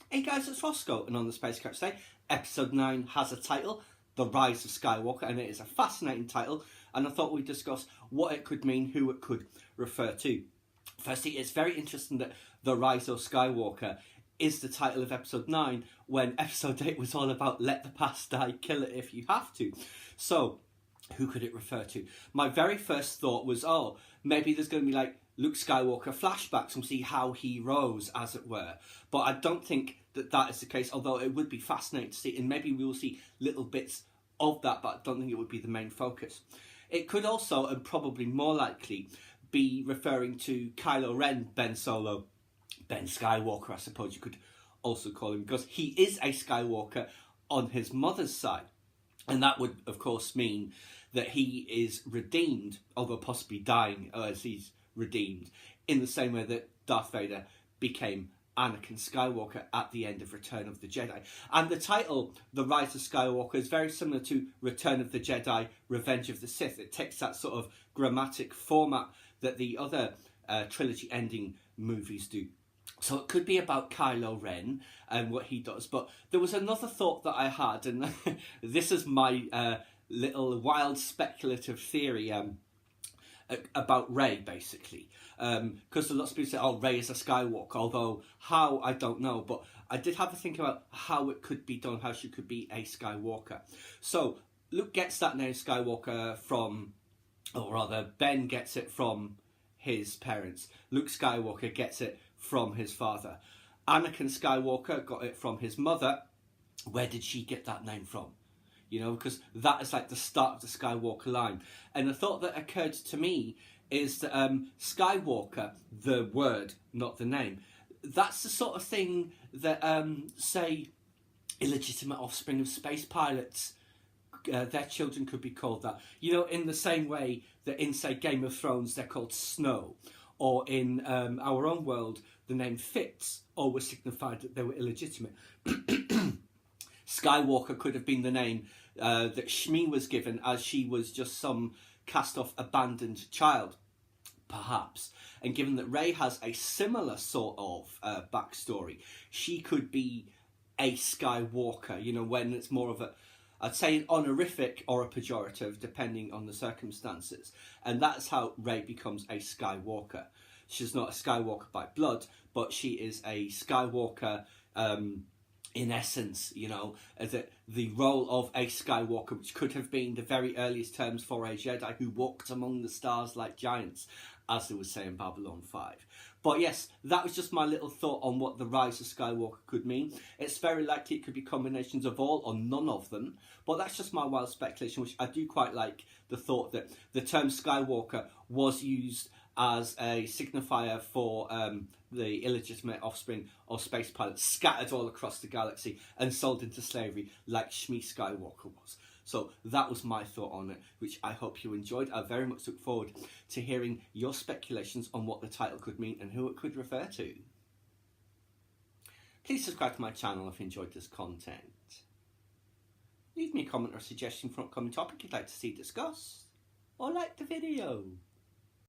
Hey guys, it's Roscoe, and on the Space Couch today, episode 9 has a title, The Rise of Skywalker, and it is a fascinating title, and I thought we'd discuss what it could mean, who it could refer to. Firstly, it's very interesting that The Rise of Skywalker is the title of episode 9, when episode 8 was all about let the past die, kill it if you have to. So, who could it refer to? My very first thought was, oh, maybe there's going to be like Luke Skywalker flashbacks and see how he rose, as it were. But I don't think that is the case, although it would be fascinating to see, and maybe we will see little bits of that, but I don't think it would be the main focus. It could also, and probably more likely, be referring to Kylo Ren, Ben Solo, Ben Skywalker, I suppose you could also call him, because he is a Skywalker on his mother's side. And that would, of course, mean that he is redeemed, although possibly dying as he's redeemed, in the same way that Darth Vader became Anakin Skywalker at the end of Return of the Jedi. And the title, The Rise of Skywalker, is very similar to Return of the Jedi, Revenge of the Sith. It takes that sort of grammatic format that the other trilogy ending movies do. So it could be about Kylo Ren and what he does. But there was another thought that I had, and this is my little wild speculative theory about Rey, basically. Because lots of people say, oh, Rey is a Skywalker, although how, I don't know. But I did have to think about how it could be done, how she could be a Skywalker. So Luke gets that name Skywalker from, or rather, Ben gets it from his parents. Luke Skywalker gets it from his father. Anakin Skywalker got it from his mother. Where did she get that name from? You know, because that is like the start of the Skywalker line. And the thought that occurred to me is that Skywalker, the word, not the name, that's the sort of thing that, say, illegitimate offspring of space pilots, their children could be called that. You know, in the same way that in, say, Game of Thrones, they're called Snow. Or in our own world, the name Fitz always signified that they were illegitimate. Skywalker could have been the name that Shmi was given, as she was just some cast-off abandoned child, perhaps. And given that Rey has a similar sort of backstory, she could be a Skywalker, you know, when it's more of a, I'd say, an honorific or a pejorative, depending on the circumstances. And that's how Rey becomes a Skywalker. She's not a Skywalker by blood, but she is a Skywalker in essence, you know, that the role of a Skywalker, which could have been the very earliest terms for a Jedi who walked among the stars like giants, as they would say in Babylon 5. But yes, that was just my little thought on what the Rise of Skywalker could mean. It's very likely it could be combinations of all or none of them, but that's just my wild speculation, which I do quite like the thought that the term Skywalker was used as a signifier for the illegitimate offspring of space pilots scattered all across the galaxy and sold into slavery like Shmi Skywalker was. So that was my thought on it, which I hope you enjoyed. I very much look forward to hearing your speculations on what the title could mean and who it could refer to. Please subscribe to my channel if you enjoyed this content. Leave me a comment or a suggestion for an upcoming topic you'd like to see discussed, or like the video.